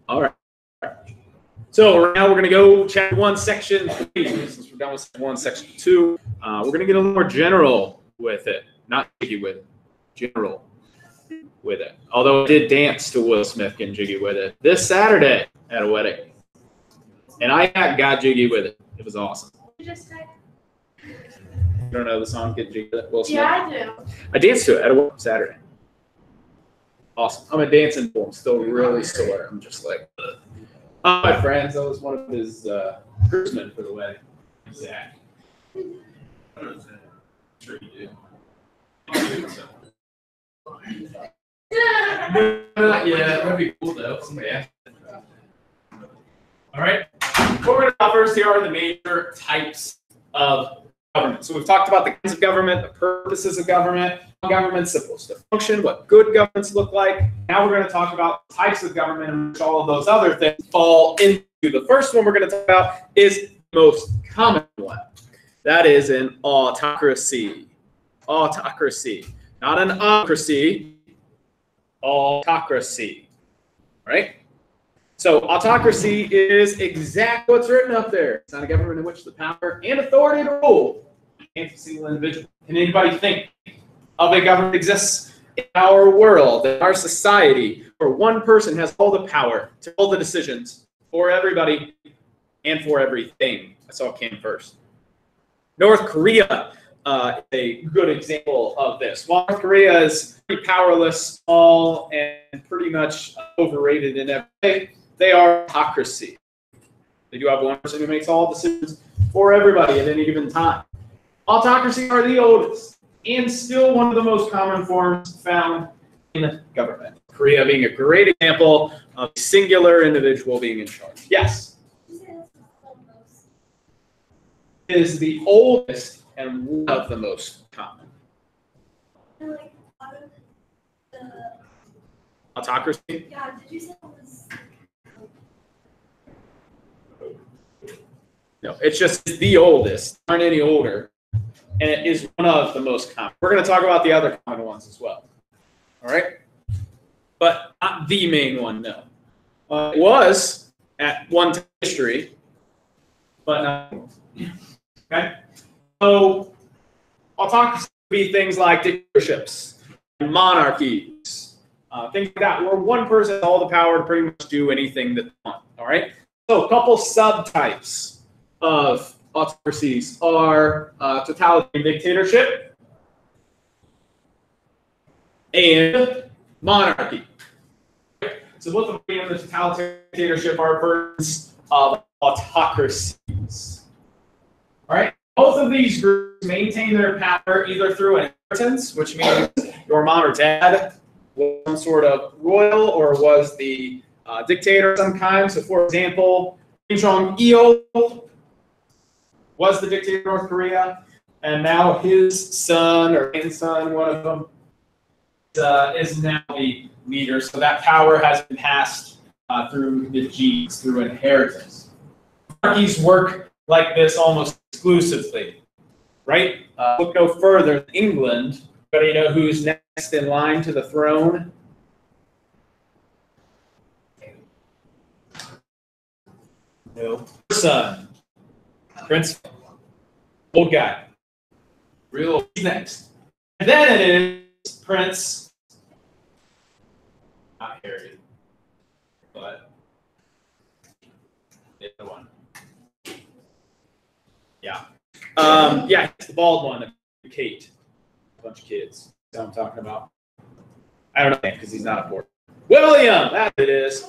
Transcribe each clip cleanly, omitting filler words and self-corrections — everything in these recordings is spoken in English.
All right. So right now we're going to go chapter 1, section 3. Since we're done with section 1, section 2, we're going to get a little more general with it. Not jiggy with it. General with it. Although I did dance to Will Smith getting jiggy with it this Saturday at a wedding. And I got jiggy with it. It was awesome. You just said? You don't know the song Get Jiggy with It, Will Smith? Yeah, I do. I danced to it at a wedding Saturday. Awesome. I'm a dancing fool. I'm still really sore. I'm just like, ugh. My friends, I was one of his groomsmen for the wedding. Zach. I'm sure you do. Not yet. That'd be cool though. Somebody asked. All right. What we're going to cover first here are the major types of government. So we've talked about the kinds of government, the purposes of government, how government's supposed to function, what good governments look like. Now we're going to talk about types of government and which all of those other things fall into. The first one we're going to talk about is the most common one. That is an autocracy. Autocracy. Not an autocracy. Autocracy. Right? So autocracy is exactly what's written up there. It's not a government in which the power and authority to rule and a single individual. Can anybody think of a government that exists in our world, in our society, where one person has all the power to all the decisions for everybody and for everything? That's all came first. North Korea is a good example of this. While North Korea is pretty powerless, small, and pretty much overrated in every way, they are autocracy. They do have one person who makes all decisions for everybody at any given time. Autocracy are the oldest and still one of the most common forms found in government. Korea being a great example of a singular individual being in charge. Yes? It is the oldest and one of the most common. Autocracy? Yeah, did you say it was? No, it's just the oldest. Aren't any older. And it is one of the most common. We're going to talk about the other common ones as well. All right? But not the main one, no. It was at one time in history, but not anymore. Okay? So autocracy would be things like dictatorships, monarchies, things like that, where one person has all the power to pretty much do anything that they want. All right? So a couple subtypes of autocracies are totalitarian dictatorship and monarchy. So both of them and the totalitarian dictatorship are versions of autocracies. All right. Both of these groups maintain their power either through inheritance, which means your mom or dad was some sort of royal or was the dictator of some kind. So, for example, Kim Jong-il was the dictator of North Korea, and now his son or grandson, one of them, is now the leader. So that power has been passed through the genes, through inheritance. Monarchies work like this almost exclusively, right? Look no further than England. But you know who's next in line to the throne? No. Son. Prince. Old guy. Real old. He's next. And then it is Prince. Not Harry. But the other one. Yeah. Yeah, it's the bald one. Kate. A bunch of kids. That's what I'm talking about. I don't know because he's not important. William! That it is.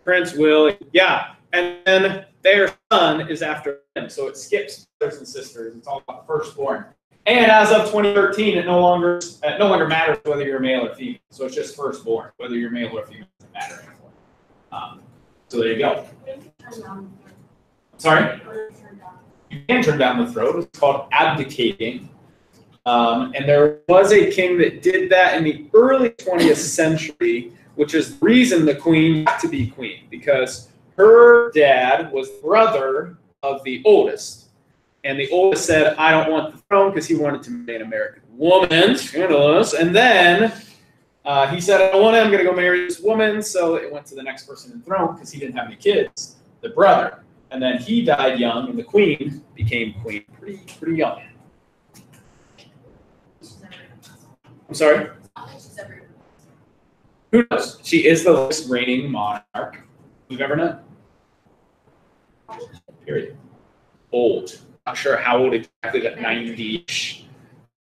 Prince William. Yeah. And then their son is after him. So it skips brothers and sisters. It's all about firstborn. And as of 2013, it no longer matters whether you're male or female. So it's just firstborn. Whether you're male or female doesn't matter anymore. So there you go. Sorry? You can turn down the throne. It's called abdicating. And there was a king that did that in the early 20th century, which is the reason the queen got to be queen, because her dad was brother of the oldest. And the oldest said, I don't want the throne, because he wanted to marry an American woman, scandalous. And then He said, I don't want it. I'm going to go marry this woman. So it went to the next person in the throne because he didn't have any kids, the brother. And then he died young, and the queen became queen pretty young. I'm sorry? Who knows? She is the longest reigning monarch we've ever known. Period. Old. Not sure how old exactly, but 90-ish.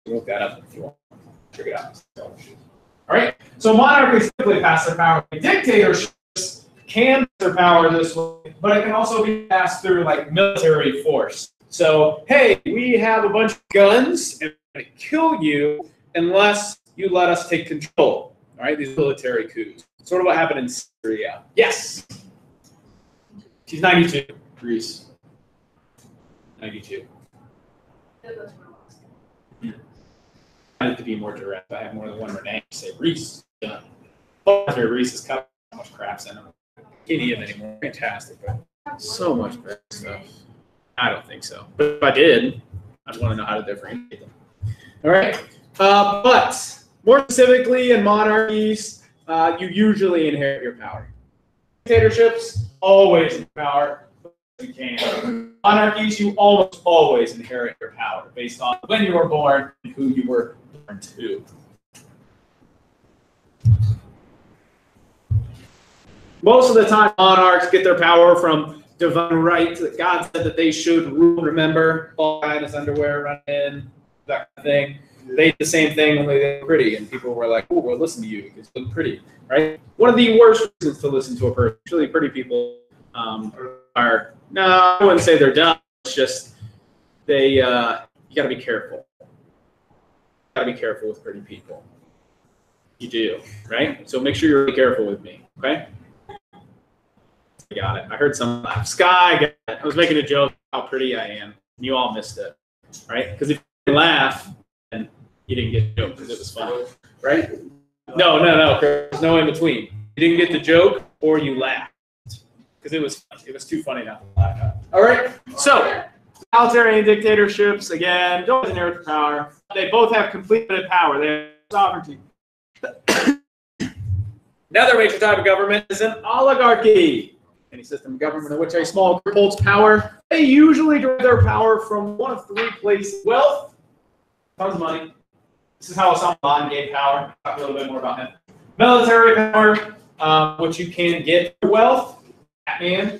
Look that up if you want. Check it out. All right. So monarchies typically pass their power. Dictatorships can pass their power this way, but it can also be passed through like military force. So, hey, we have a bunch of guns and we're going to kill you unless you let us take control. All right, these military coups. Sort of what happened in Syria. Yes. She's 92. Greece. 92. I need to be more direct. I have more than one Renee. Say Reese. Done. After Reese has cut so much crap's in them. Can't eat them anymore. Fantastic, but so much better stuff. I don't think so. But if I did, I'd want to know how to differentiate them. All right. But more specifically, in monarchies, you usually inherit your power. Dictatorships, always in power. You can. Monarchies, you almost always inherit your power based on when you were born and who you were born to. Most of the time, monarchs get their power from divine right that God said that they should rule. Remember, Paul guy in his underwear running in, that kind of thing. They did the same thing, only they were pretty, and people were like, "Oh, we'll listen to you because you look pretty." Right? One of the worst reasons to listen to a person. Usually, pretty people are. No, I wouldn't say they're dumb. It's just they. You got to be careful. You got to be careful with pretty people. You do, right? So make sure you're really careful with me, okay? I got it. I heard some laugh. Sky, I was making a joke how pretty I am. You all missed it, right? Because if you laugh, then you didn't get the joke because it was funny, right? No. There's no in between. You didn't get the joke or you laughed because it was too funny not to laugh. All right. So totalitarian dictatorships again don't inherit the power. They both have complete power. They have sovereignty. Another major type of government is an oligarchy. Any system of government in which a small group holds power, they usually derive their power from one of three places: wealth, tons of money. This is how Osama bin Laden gained power. Talk a little bit more about him. Military power, which you can get through wealth, Batman,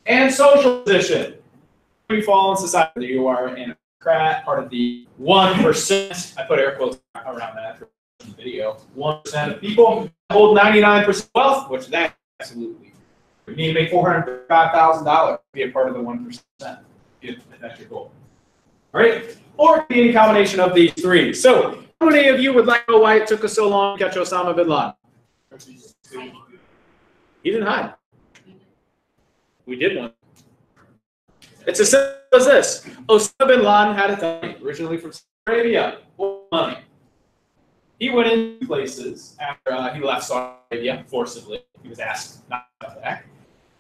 and social position. You fall in society, whether you are an aristocrat, part of the 1%. I put air quotes around that for the video. 1% of people hold 99% wealth, which that absolutely. You need to make $405,000 to be a part of the 1%, if that's your goal. All right? Or it can be any combination of these three. So, how many of you would like to know why it took us so long to catch Osama bin Laden? He didn't hide. We did one. It's as simple as this. Osama bin Laden had a time, originally from Saudi Arabia, money. He went into places after he left Saudi Arabia forcibly. He was asked not to come back.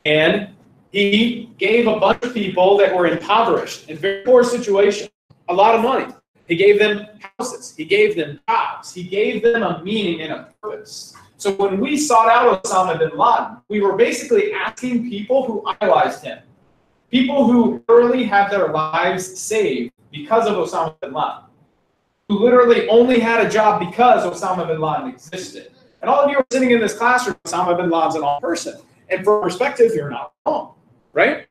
And he gave a bunch of people that were impoverished, in very poor situations, a lot of money. He gave them houses. He gave them jobs. He gave them a meaning and a purpose. So when we sought out Osama bin Laden, we were basically asking people who idolized him, people who literally have their lives saved because of Osama bin Laden, who literally only had a job because Osama bin Laden existed. And all of you are sitting in this classroom, Osama bin Laden's an awful person. And from perspective, you're not wrong, right?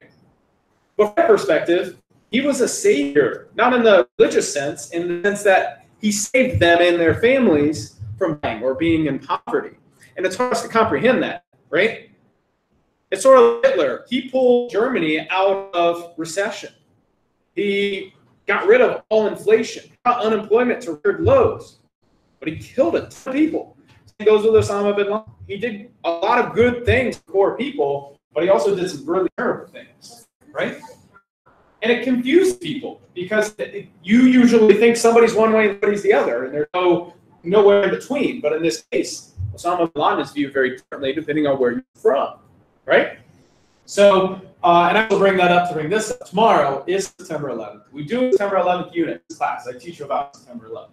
But from perspective, he was a savior, not in the religious sense, in the sense that he saved them and their families from dying or being in poverty. And it's hard to comprehend that, right? It's sort of Hitler. He pulled Germany out of recession. He got rid of all inflation, brought unemployment to record lows, but he killed a ton of people. Same goes with Osama bin Laden. He did a lot of good things for people, but he also did some really terrible things, right? And it confused people because you usually think somebody's one way and somebody's the other, and there's nowhere in between. But in this case, Osama bin Laden is viewed very differently depending on where you're from, right? So, and I will bring that up to bring this up. Tomorrow is September 11th. We do a September 11th unit in this class. I teach you about September 11th.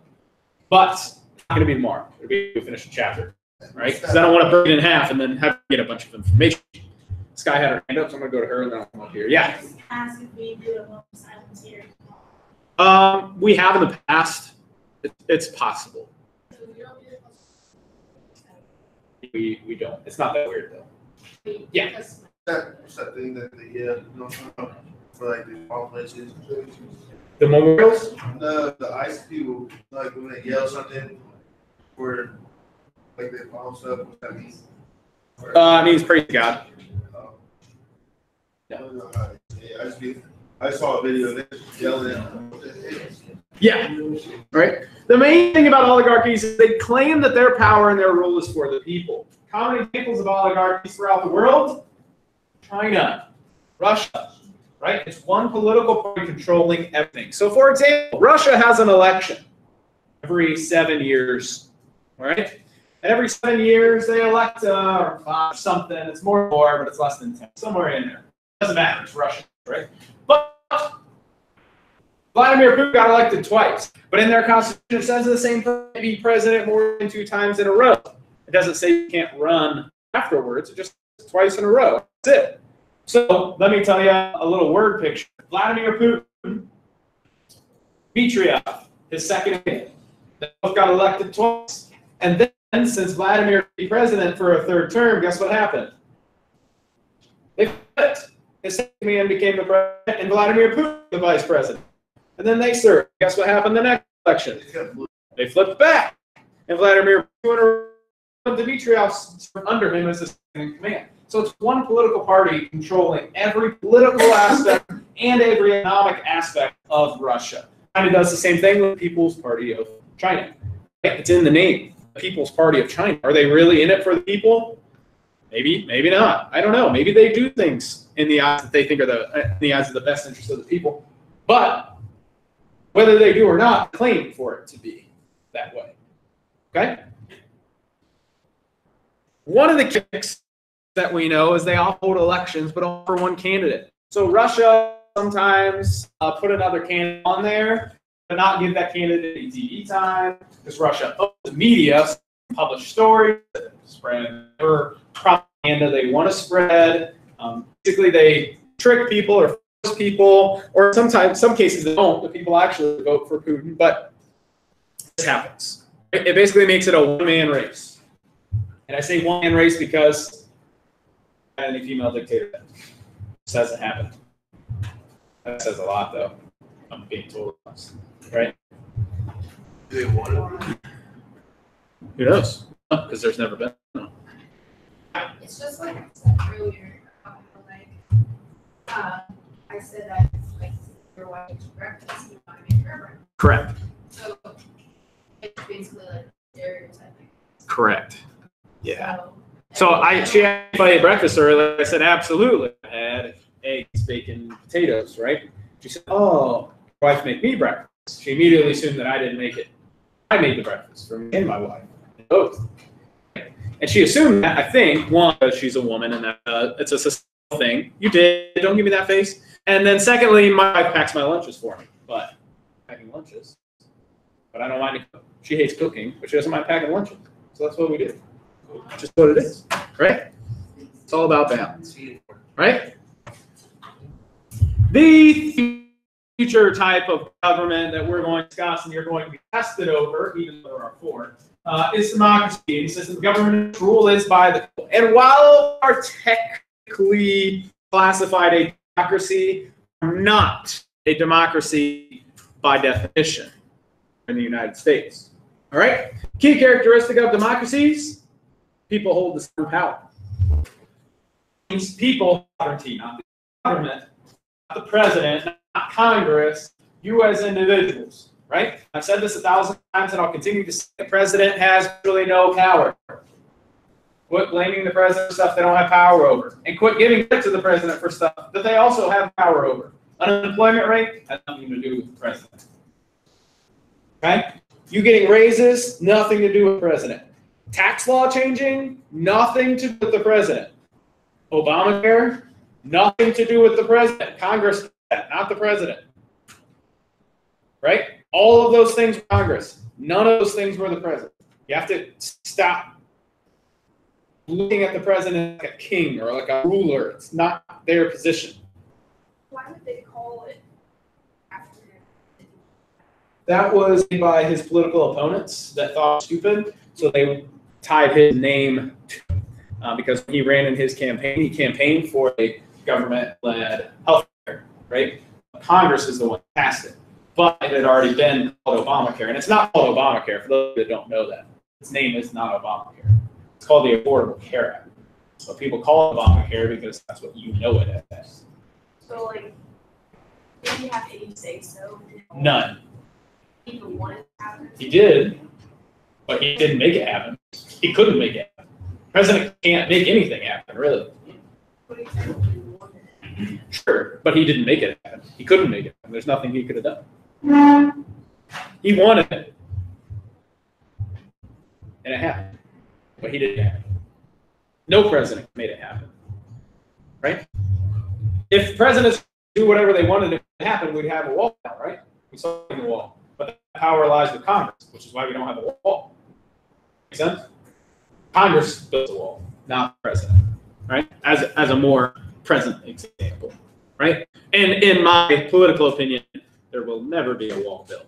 But going to be tomorrow. It'll be we finish the chapter, right? Because I don't want to break it in half and then have to get a bunch of information. Sky had her hand up, so I'm going to go to her and then I'll come up here. Yeah. Just ask if we do a moment of silence here. We have in the past. It's possible. So we don't do it. We don't. It's not that weird though. Yeah. Because That's that thing that they for like the all places. The memorials. The ice cube, like when they yell something, or like they bomb stuff. What's that mean? It means praise God. Yeah, I saw a video of them yelling. Yeah. Right. The main thing about oligarchies is they claim that their power and their rule is for the people. Common examples of oligarchies throughout the world: China, Russia. Right? It's one political party controlling everything. So, for example, Russia has an election every 7 years. All right. And every 7 years they elect or something. It's more, but it's less than 10. Somewhere in there. Doesn't matter. It's Russia, right? But Vladimir Putin got elected twice. But in their constitution, it says the same thing: be president more than 2 times in a row. It doesn't say you can't run afterwards. It just says twice in a row. That's it. So let me tell you a little word picture. Vladimir Putin, Dmitriev, his second in. They both got elected twice. And then, since Vladimir was president for a 3rd term, guess what happened? They flipped. His second man became the president, and Vladimir Putin the vice president. And then they served. Guess what happened the next election? They flipped back. And Vladimir Putin and Dmitriev served under him as the second in command. So it's one political party controlling every political aspect and every economic aspect of Russia. China does the same thing with the People's Party of China. It's in the name, the People's Party of China. Are they really in it for the people? Maybe, maybe not. I don't know. Maybe they do things in the eyes that they think are in the eyes of the best interest of the people. But whether they do or not, claim for it to be that way. Okay? One of the kicks that we know is they all hold elections, but only for one candidate. So Russia sometimes put another candidate on there, but not give that candidate any TV time, because Russia owns the media, so they publish stories, spread whatever propaganda they want to spread. Basically, they trick people or force people, or sometimes, some cases they don't, but people actually vote for Putin. But this happens. It basically makes it a one-man race. And I say one-man race because any female dictator this hasn't happened. That says a lot, though. I'm being totally honest, right? Do they want it? Who knows? Because there's never been. No. it's just like I said earlier, like I said that like your wife makes breakfast, you want to make her breakfast. Correct. So it's basically like stereotyping. Correct. Yeah. So she asked if I ate breakfast earlier. I said, absolutely. I had eggs, bacon, potatoes, right? She said, oh, your wife made me breakfast. She immediately assumed that I didn't make it. I made the breakfast for me and my wife, both. And she assumed that, I think, one, because she's a woman and that it's a societal thing. You did. Don't give me that face. And then secondly, my wife packs my lunches for me. But packing lunches. But I don't mind to cook. She hates cooking, but she doesn't mind packing lunches. So that's what we do. Just what it is, right? It's all about balance, right? The future type of government that we're going to discuss and you're going to be tested over, even though there are 4, is democracy. It says the government rule is by the people. And while are technically classified a democracy, are not a democracy by definition in the United States. All right? Key characteristic of democracies: people hold the same power. These people, not the government, not the president, not Congress, you as individuals, right? I've said this 1,000 times and I'll continue to say the president has really no power. Quit blaming the president for stuff they don't have power over. And quit giving credit to the president for stuff that they also have power over. Unemployment rate has nothing to do with the president. Okay? You getting raises, nothing to do with the president. Tax law changing, nothing to do with the president. Obamacare, nothing to do with the president. Congress, not the president. Right? All of those things were Congress. None of those things were the president. You have to stop looking at the president like a king or like a ruler. It's not their position. Why would they call it after him? That was by his political opponents that thought stupid, so they tied his name to because when he ran in his campaign, he campaigned for a government-led health care, right? Congress is the one that passed it, but it had already been called Obamacare, and it's not called Obamacare, for those that don't know that. Its name is not Obamacare. It's called the Affordable Care Act. So people call it Obamacare because that's what you know it as. So, like, did he have any say so? None. He even wanted to happen? He did, but he didn't make it happen. He couldn't make it happen. President can't make anything happen, really. But he said he wanted it. Sure, but he didn't make it happen. He couldn't make it happen. There's nothing he could have done. He wanted it. And it happened. But he didn't have it. No president made it happen. Right? If presidents do whatever they wanted to happen, we'd have a wall now, right? We saw the wall. But the power lies with Congress, which is why we don't have a wall. Make sense? Congress builds a wall, not the president. Right? As a more present example. Right? And in my political opinion, there will never be a wall built.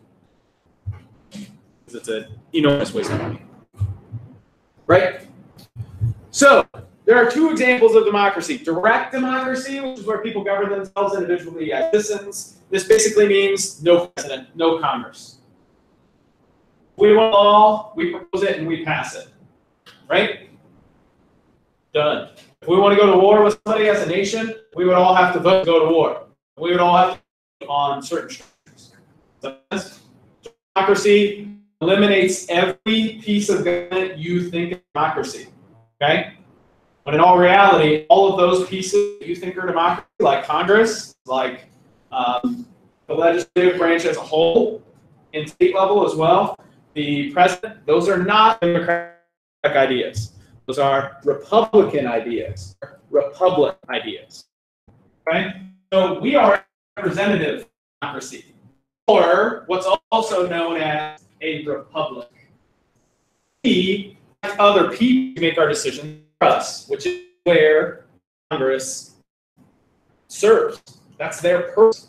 Because it's an enormous waste of money. Right? So, there are two examples of democracy. Direct democracy, which is where people govern themselves individually as citizens. This basically means no president, no Congress. We want a law, we propose it, and we pass it. Right? Done. If we want to go to war with somebody as a nation, we would all have to vote to go to war. We would all have to vote on certain terms. Democracy eliminates every piece of government you think is democracy. Okay? But in all reality, all of those pieces that you think are democracy, like Congress, like the legislative branch as a whole, in state level as well, the president, those are not democratic ideas. Those are Republican ideas, republic ideas. Right? So we are representative democracy, or what's also known as a republic. We, like other people, make our decisions for us, which is where Congress serves. That's their purpose.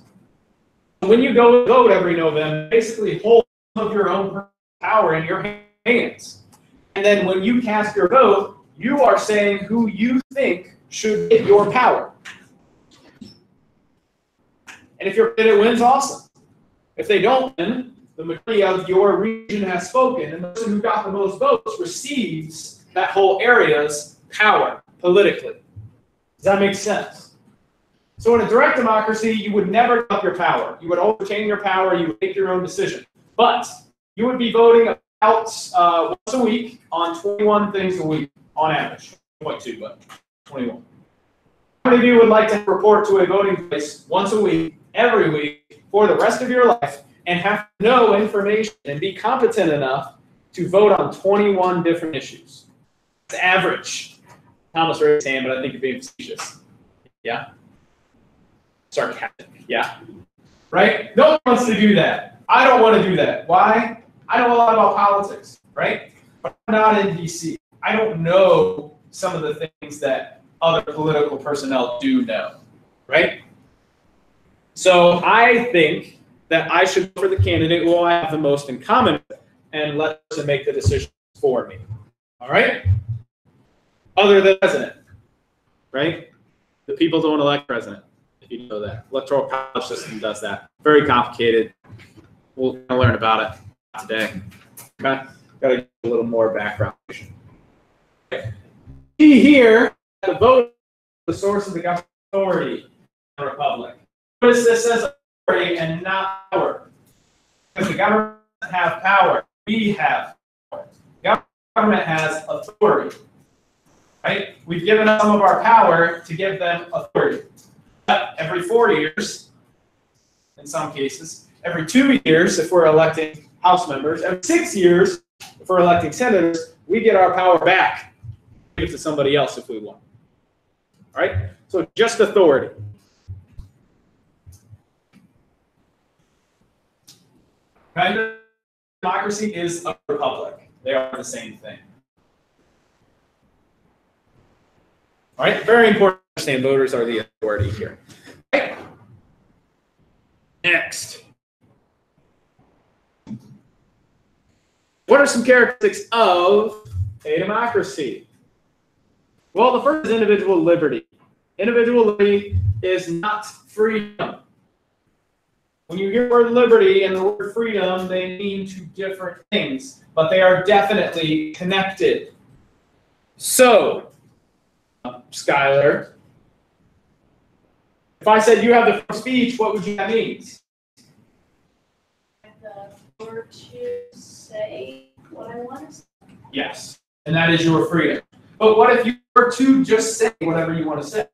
When you go vote every November, basically hold some of your own power in your hands. And then when you cast your vote, you are saying who you think should get your power. And if your candidate wins, awesome. If they don't win, the majority of your region has spoken, and the person who got the most votes receives that whole area's power politically. Does that make sense? So in a direct democracy, you would never give up your power. You would overtain your power. You would make your own decision. But you would be voting about once a week on 21 things a week on average. 0.2, but 21. How many of you would like to report to a voting place once a week, every week, for the rest of your life, and have to know information and be competent enough to vote on 21 different issues? It's average. Thomas raised his hand, but I think you're being facetious. Yeah? Sarcastic. Yeah? Right? No one wants to do that. I don't want to do that. Why? I know a lot about politics, right? But I'm not in DC. I don't know some of the things that other political personnel do know, right? So I think that I should vote for the candidate who I have the most in common with and let them make the decision for me. All right? Other than president, right? The people don't elect president, if you know that. Electoral college system does that. Very complicated. We'll learn about it today. Okay? Got to get a little more background. See here, the vote is the source of the government authority in the republic. Notice this says authority and not power. Because the government doesn't have power. We have power. The government has authority. Right? We've given up some of our power to give them authority. But every 4 years, in some cases, every 2 years, if we're electing House members, every 6 years, if we're electing senators, we get our power back. Give it to somebody else if we want. All right? So just authority. Okay? Democracy is a republic. They are the same thing. All right, very important to understand voters are the authority here. Okay. Next. What are some characteristics of a democracy? Well, the first is individual liberty. Individual liberty is not freedom. When you hear the word liberty and the word freedom, they mean two different things, but they are definitely connected. So, Skylar, if I said you have the freedom of speech, what would you that mean? The power to say what I want to say. Yes, and that is your freedom. But what if you were to just say whatever you want to say?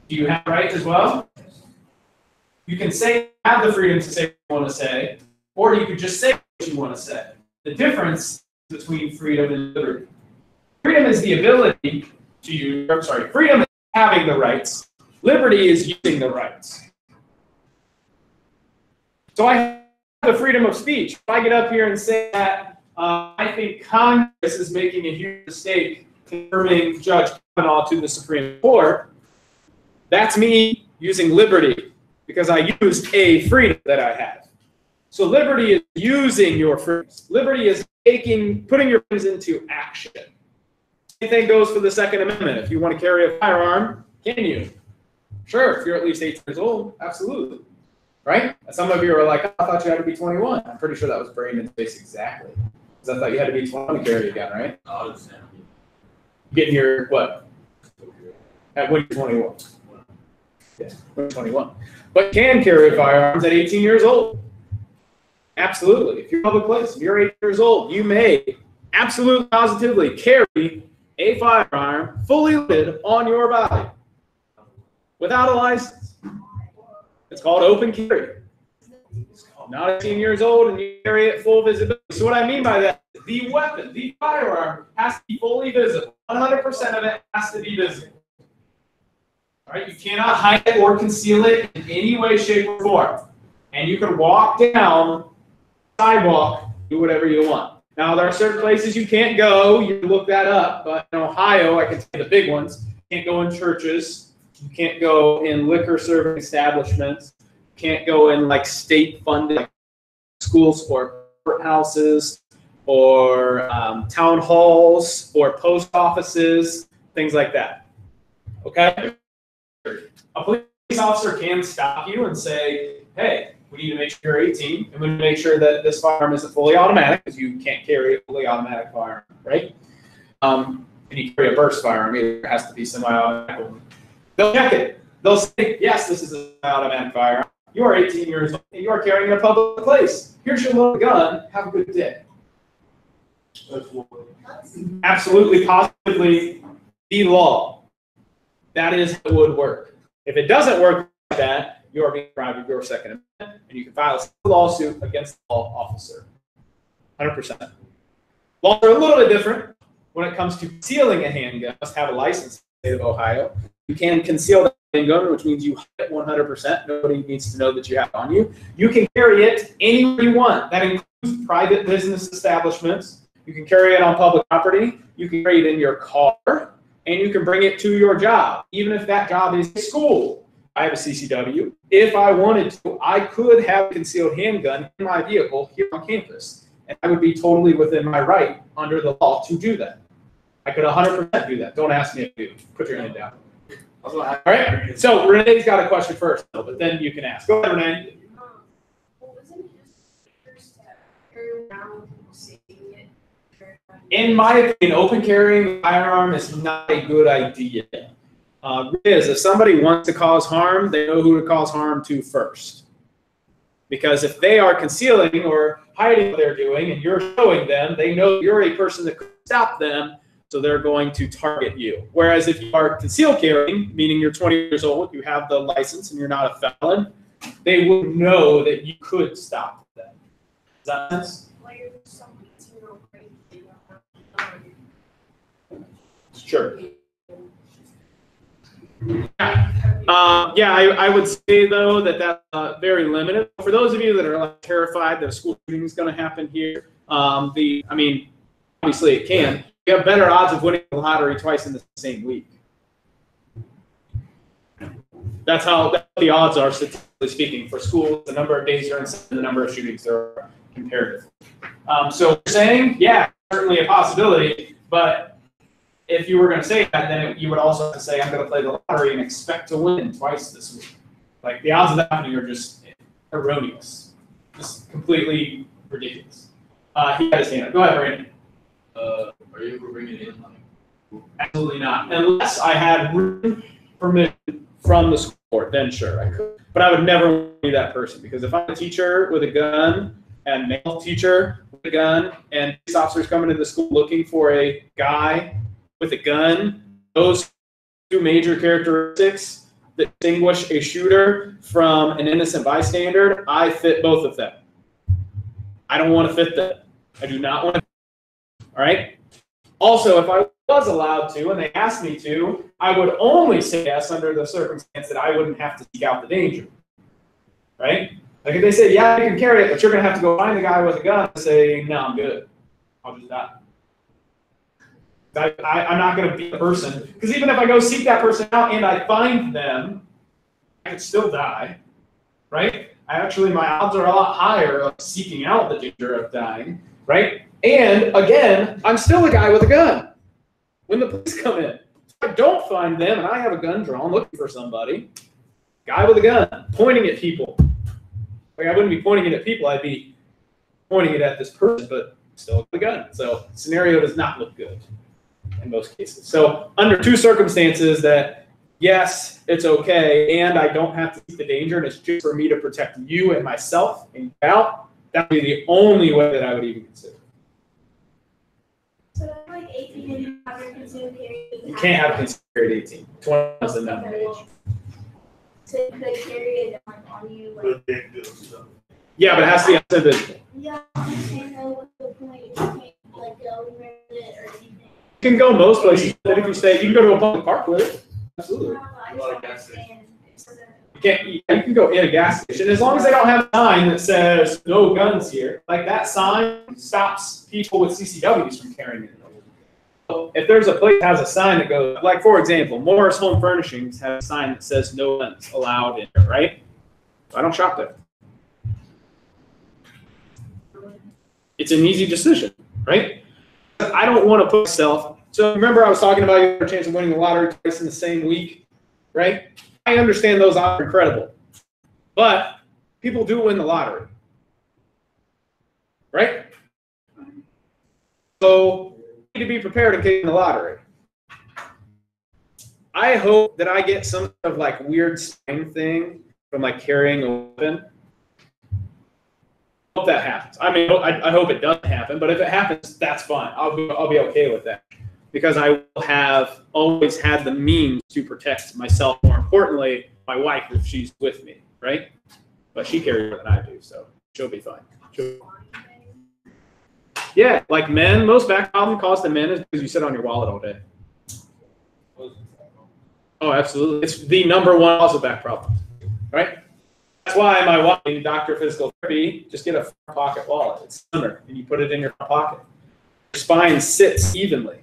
Do you have right as well? You can say have the freedom to say what you want to say, or you could just say what you want to say. The difference between freedom and liberty. Freedom is the ability to use, freedom is having the rights. Liberty is using the rights. So I have the freedom of speech. If I get up here and say that I think Congress is making a huge mistake confirming Judge Kavanaugh to the Supreme Court, that's me using liberty because I used a freedom that I have. So liberty is using your freedoms. Liberty is putting your freedoms into action. Same thing goes for the Second Amendment. If you want to carry a firearm, can you? Sure, if you're at least 18 years old, absolutely. Right? Some of you are like, oh, I thought you had to be 21. I'm pretty sure that was brain in space exactly. Because I thought you had to be 21 to carry a gun, right? I understand. Getting your what? At when you're 21. Yeah, when you're 21. But can carry firearms at 18 years old. Absolutely. If you're in a public place, if you're 18 years old, you may absolutely positively carry a firearm fully loaded on your body without a license. It's called open carry. Not 18 years old and you carry it full visibility. So what I mean by that, the weapon, the firearm has to be fully visible. 100% of it has to be visible. All right, you cannot hide it or conceal it in any way, shape, or form. And you can walk down the sidewalk, do whatever you want. Now, there are certain places you can't go. You can look that up. But in Ohio, I can say the big ones. You can't go in churches. You can't go in liquor serving establishments. You can't go in like state-funded like schools or courthouses or town halls or post offices, things like that. Okay? A police officer can stop you and say, hey, we need to make sure you're 18, and we need to make sure that this firearm isn't fully automatic, because you can't carry a fully automatic firearm, right? And you carry a burst firearm, it has to be semi-automatic. They'll check it. They'll say, yes, this is an automatic firearm. You are 18 years old, and you are carrying in a public place. Here's your little gun. Have a good day. Absolutely, positively, the law. That is how it would work. If it doesn't work like that, you are being deprived of your Second Amendment, and you can file a lawsuit against the law officer. 100%. Laws are a little bit different when it comes to concealing a handgun. You must have a license in the state of Ohio. You can conceal the handgun, which means you hide it 100%. Nobody needs to know that you have it on you. You can carry it anywhere you want. That includes private business establishments. You can carry it on public property. You can carry it in your car, and you can bring it to your job, even if that job is school. I have a CCW. If I wanted to, I could have a concealed handgun in my vehicle here on campus, and I would be totally within my right under the law to do that. I could 100% do that. Don't ask me if you do. Put your hand down. All right. So Renee's got a question first, though, but then you can ask. Go ahead, Renee. Well, wasn't it just first step carry around people seeing it? In my opinion, open carrying a firearm is not a good idea. If somebody wants to cause harm, they know who to cause harm to first. Because if they are concealing or hiding what they're doing and you're showing them, they know you're a person that could stop them, so they're going to target you. Whereas if you are concealed carrying, meaning you're 20 years old, you have the license and you're not a felon, they would know that you could stop them. Does that make sense? Sure. Yeah. Yeah, I would say though that that's very limited. For those of you that are like, terrified that a school shooting is going to happen here, I mean, obviously it can. You have better odds of winning the lottery twice in the same week. That's how the odds are, statistically speaking, for schools, the number of days you're in, the number of shootings there are comparative. So you're saying, yeah, certainly a possibility, but if you were going to say that, then you would also have to say, I'm going to play the lottery and expect to win twice this week. Like, the odds of that happening are just erroneous. Just completely ridiculous. He had his hand up. Go ahead, Brandon. Are you able to bring it in? Absolutely not. Unless I had written permission from the school board, then sure, I could. But I would never be that person, because if I'm a teacher with a gun and male teacher with a gun and police officers coming into the school looking for a guy with a gun, those two major characteristics that distinguish a shooter from an innocent bystander, I fit both of them. I don't want to fit them. I do not want to. All right? Also, if I was allowed to and they asked me to, I would only say yes under the circumstance that I wouldn't have to seek out the danger. Right? Like if they say, yeah, you can carry it, but you're going to have to go find the guy with a gun and say, no, I'm good. I'll just die. I'm not going to be the person. Because even if I go seek that person out and I find them, I could still die. Right? My odds are a lot higher of seeking out the danger of dying. Right? And again, I'm still a guy with a gun when the police come in. If I don't find them and I have a gun drawn looking for somebody, guy with a gun, pointing at people. Like I wouldn't be pointing it at people, I'd be pointing it at this person, but still with a gun. So the scenario does not look good in most cases. So under two circumstances that, yes, it's okay, and I don't have to seek the danger, and it's just for me to protect you and myself and get out, that would be the only way that I would even consider. So that's like 18 and you have your concealed carry. You can't have concealed carry at 18. 20 is the minimum age. So you could carry it like on you, like. Yeah, but it has to be outside visible. Yeah, I can't know what the point. You can't like go with it or anything. You can go most places, but if you stay, you can go to a public park with it. Absolutely. You can go in a gas station as long as they don't have a sign that says no guns here. Like that sign stops people with CCWs from carrying it. So if there's a place that has a sign that goes, like for example, Morris Home Furnishings has a sign that says no guns allowed in here, right? I don't shop there. It's an easy decision, right? I don't want to put myself. So remember I was talking about your chance of winning the lottery twice in the same week, right? I understand those odds are incredible, but people do win the lottery, right? So you need to be prepared in case of the lottery. I hope that I get some sort of like weird spine thing from like carrying a weapon. I hope that happens. I mean, I hope it doesn't happen, but if it happens, that's fine. I'll be okay with that. Because I will have always had the means to protect myself. More importantly, my wife, if she's with me, right? But she carries more than I do, so she'll be fine. Yeah, like men, most back problem caused in men is because you sit on your wallet all day. Oh, absolutely. It's the number one cause of back problems, right? That's why my wife, doctor of physical therapy, just get a front pocket wallet. It's thinner, and you put it in your front pocket. Your spine sits evenly.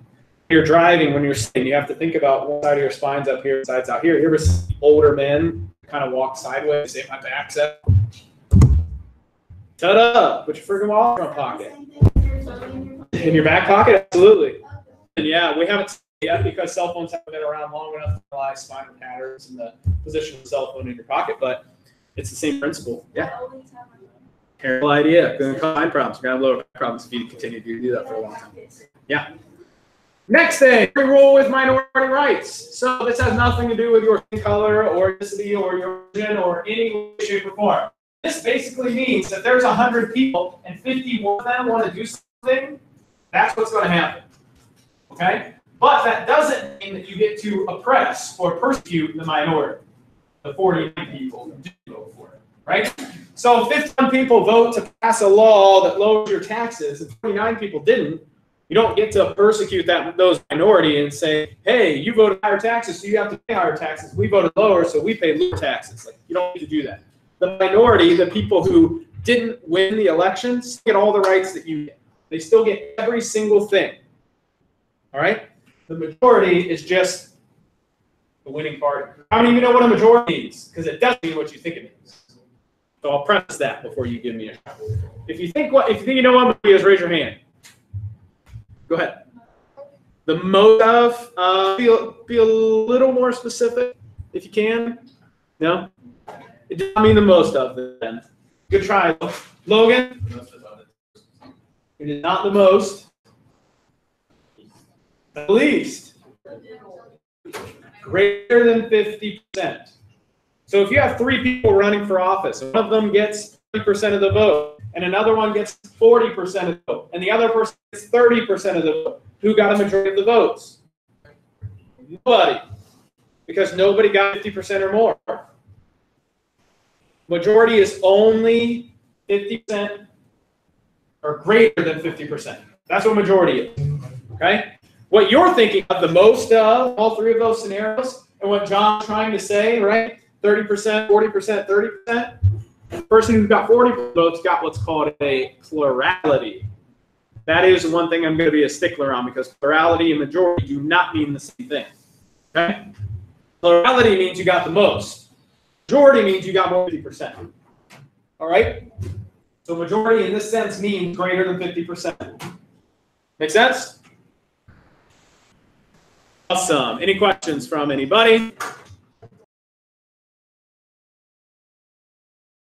You're driving, when you're sitting, you have to think about one side of your spine's up here, side's out here. You ever see older men kind of walk sideways, say my back's up? Ta-da! Put your freaking wallet in your pocket. In your back pocket? Absolutely. And yeah, we haven't seen it yet because cell phones haven't been around long enough to realize spinal patterns and the position of the cell phone in your pocket, but it's the same principle. Yeah. Terrible idea. Going to cause spine problems. You're going to have lower back problems if you continue to do that for a long time. Yeah. Next thing, free rule with minority rights. So this has nothing to do with your skin color or ethnicity or your religion or any way, shape, or form. This basically means that there's 100 people and 51 of them want to do something, that's what's going to happen. Okay? But that doesn't mean that you get to oppress or persecute the minority, the 49 people who did vote for it. Right? So if 51 people vote to pass a law that lowers your taxes and 49 people didn't, You don't get to persecute those minority and say, hey, you voted higher taxes, so you have to pay higher taxes. We voted lower, so we pay lower taxes. Like, you don't need to do that. The minority, the people who didn't win the elections, get all the rights that you get. They still get every single thing. All right? The majority is just the winning party. I don't even know what a majority means, because it doesn't mean what you think it means. So I'll preface that before you give me a shot. If you think you know what a majority is, raise your hand. Go ahead. The most of, be a little more specific if you can. No? It does not mean the most of then. Good try. Logan? It is not the most. The least. Greater than 50%. So if you have 3 people running for office, one of them gets 30% of the vote, and another one gets 40% of the vote, and the other person gets 30% of the vote, who got a majority of the votes? Nobody. Because nobody got 50% or more. Majority is only 50% or greater than 50%. That's what majority is. Okay? What you're thinking of the most of all 3 of those scenarios, and what John's trying to say, right? 30%, 40%, 30%. The person who got 40 votes got what's called a plurality. That is one thing I'm going to be a stickler on, because plurality and majority do not mean the same thing. Okay? Plurality means you got the most. Majority means you got more than 50%. All right? So majority in this sense means greater than 50%. Make sense? Awesome. Any questions from anybody?